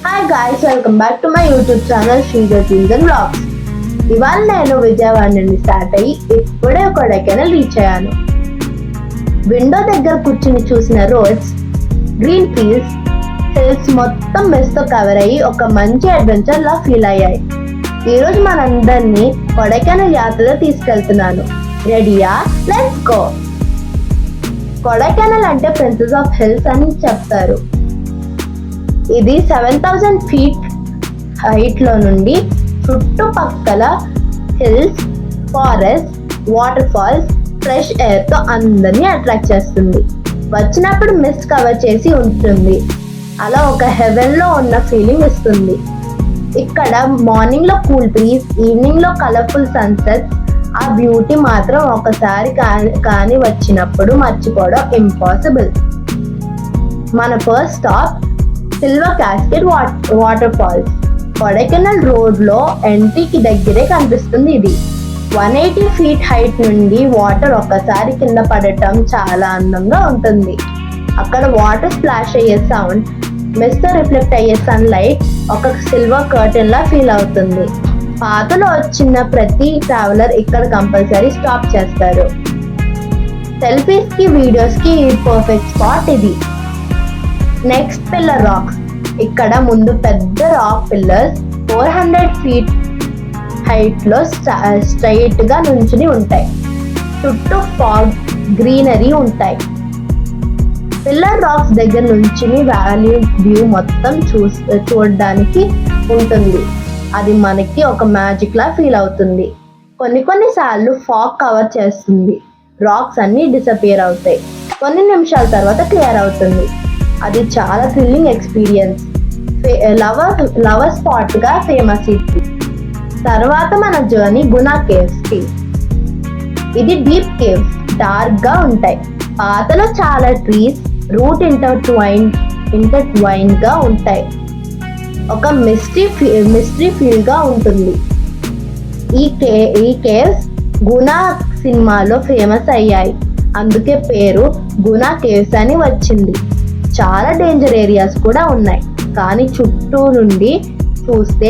Hi guys, welcome back to my YouTube channel Sreeja season vlogs. ఇవాళ నేను విజయవాడ నుండి start అయ్యి ఇప్పుడే కొడైకెనాల్ రీచ్ అయ్యాను. విండో దగ్గర కూర్చుని చూసిన రోడ్స్, గ్రీన్ ఫీల్డ్స్, హిల్స్ మొత్తం మెస్తో కవర్ అయ్యి ఒక మంచి అడ్వెంచర్ లా ఫీల్ అయ్యాయి. ఈరోజు మనందరినీ కొడైకెనాల్ యాత్రలో తీసుకెళ్తున్నాను. రెడీయా? Let's go. కొడైకెనాల్ అంటే ప్రిన్సెస్ ఆఫ్ హిల్స్ అని చెప్తారు. ఇది 7,000 ఫీట్ హైట్ లో నుండి చుట్టుపక్కల hills, forest, water falls, fresh air తో అందరినీ అట్రాక్ట్ చేస్తుంది. వచ్చినప్పుడు మిస్ట్ కవర్ చేసి ఉంటుంది. అలా ఒక హెవెన్ లో ఉన్న ఫీలింగ్ ఇస్తుంది. ఇక్కడ మార్నింగ్ లో కూల్ బ్రీజ్, ఈవినింగ్ లో కలర్ఫుల్ సన్సెట్స్, ఆ బ్యూటీ మాత్రం ఒకసారి కానీ వచ్చినప్పుడు మర్చిపోవడం ఇంపాసిబుల్. మన first stop silver cascade water falls. Kodaikanal road లో ఎంట్రీకి దగ్గరే కనిపిస్తుంది. ఇది 180 ఫీట్ హైట్ నుండి వాటర్ ఒక్కసారి కింద పడటం చాలా అందంగా ఉంటుంది. అక్కడ వాటర్ స్ప్లాష్ అయ్యే సౌండ్, మిస్ట్ రిఫ్లెక్ట్ అయ్యే సన్లైట్ ఒక సిల్వర్ కర్టెన్ లా ఫీల్ అవుతుంది. పాతలో వచ్చిన ప్రతి ట్రావెలర్ ఇక్కడ కంపల్సరీ స్టాప్ చేస్తారు. సెల్ఫీస్ కి, వీడియోస్ కి పర్ఫెక్ట్ స్పాట్ ఇది. Next pillar rocks. ఇక్కడ ముందు పెద్ద రాక్ పిల్లర్స్ 400 ఫీట్ హైట్ లో స్ట్రైట్ గా నుంచుని ఉంటాయి. చుట్టూ ఫాగ్, గ్రీనరీ ఉంటాయి. పిల్లర్ రాక్స్ దగ్గర నుంచుని వ్యాలీ వ్యూ మొత్తం చూడడానికి ఉంటుంది. అది మనకి ఒక మ్యాజిక్ లా ఫీల్ అవుతుంది. కొన్ని సార్లు ఫాగ్ కవర్ చేస్తుంది. రాక్స్ అన్ని డిసపియర్ అవుతాయి. కొన్ని నిమిషాల తర్వాత క్లియర్ అవుతుంది. అది చాలా థ్రిల్లింగ్ ఎక్స్పీరియన్స్. లవర్ స్పాట్ గా ఫేమస్ ఇది. తర్వాత మన జర్నీ గునా కేవ్స్ కి. ఇది డీప్ కేవ్స్, డార్క్ గా ఉంటాయి. పాతలో చాలా ట్రీస్ రూట్ ఇంటర్ట్వైన్ గా ఉంటాయి. ఒక మిస్టరీ ఫీల్ గా ఉంటుంది. ఈ కేవ్స్ గునా సినిమాలో ఫేమస్ అయ్యాయి. అందుకే పేరు గునా కేవ్స్ అని వచ్చింది. చాలా డేంజర్ ఏరియాస్ కూడా ఉన్నాయి, కానీ చుట్టూ నుండి చూస్తే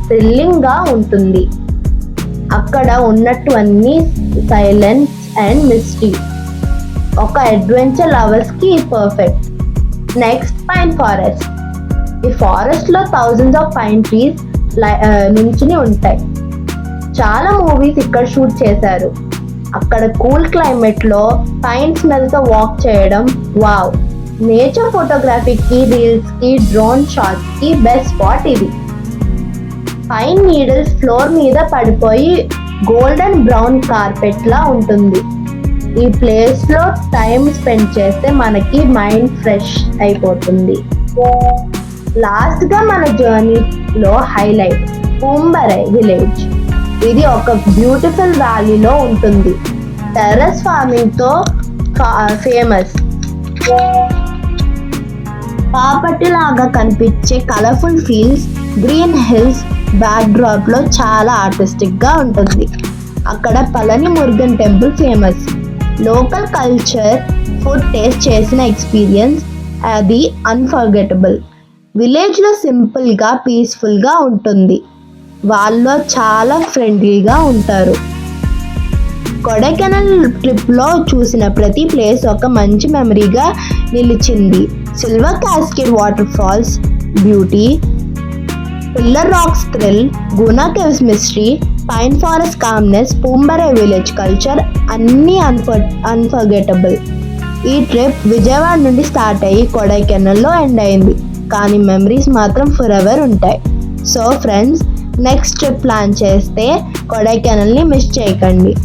థ్రిల్లింగ్ గా ఉంటుంది. అక్కడ ఉన్నట్టు అన్ని సైలెన్స్ అండ్ మిస్టరీ. ఒక అడ్వెంచర్ లవర్స్ కి పర్ఫెక్ట్. Next pine forest. ఈ ఫారెస్ట్ లో థౌజండ్స్ ఆఫ్ పైన్ ట్రీస్ నుంచుని ఉంటాయి. చాలా మూవీస్ ఇక్కడ షూట్ చేశారు. అక్కడ కూల్ క్లైమేట్ లో పైన్ స్మెల్ తో వాక్ చేయడం వావ్. నేచర్ ఫోటోగ్రఫీకి, రీల్స్ కి, డ్రోన్ షాట్స్ కి బెస్ట్ స్పాట్ ఇది. పైన్ నీడిల్స్ ఫ్లోర్ మీద పడిపోయి గోల్డెన్ బ్రౌన్ కార్పెట్ లా ఉంటుంది. ఈ ప్లేస్ లో టైం స్పెండ్ చేస్తే మనకి మైండ్ ఫ్రెష్ అయిపోతుంది. లాస్ట్ గా మన జర్నీలో హైలైట్ పూంబరై విలేజ్. ఇది ఒక బ్యూటిఫుల్ వ్యాలీలో ఉంటుంది. టెర్రస్ ఫార్మింగ్ తో ఫేమస్. పాపటి లాగా కనిపించే colourful fields, green hills back drop లో చాలా ఆర్టిస్టిక్ గా ఉంటుంది. అక్కడ Palani Murugan temple famous. Local culture, food taste చేసిన ఎక్స్పీరియన్స్ అది అన్ఫర్గెటబుల్. విలేజ్ లో సింపుల్ గా, పీస్ఫుల్ గా ఉంటుంది. వాళ్ళు చాలా ఫ్రెండ్లీగా ఉంటారు. కొడైకెనాల్ ట్రిప్ లో చూసిన ప్రతి ప్లేస్ ఒక మంచి మెమరీగా నిలిచింది. Silver cascade water falls beauty, pillar rocks thrill, Guna caves mystery, pine forest calmness, Poombarai village culture అన్నీ అన్ఫర్గెటబుల్. ఈ ట్రిప్ విజయవాడ నుండి స్టార్ట్ అయ్యి కొడైకెనాల్లో ఎండ్ అయింది, కానీ మెమరీస్ మాత్రం ఫర్ ఎవర్ ఉంటాయి. So friends, next trip plan చేస్తే కొడైకెనాల్ని మిస్ చేయకండి.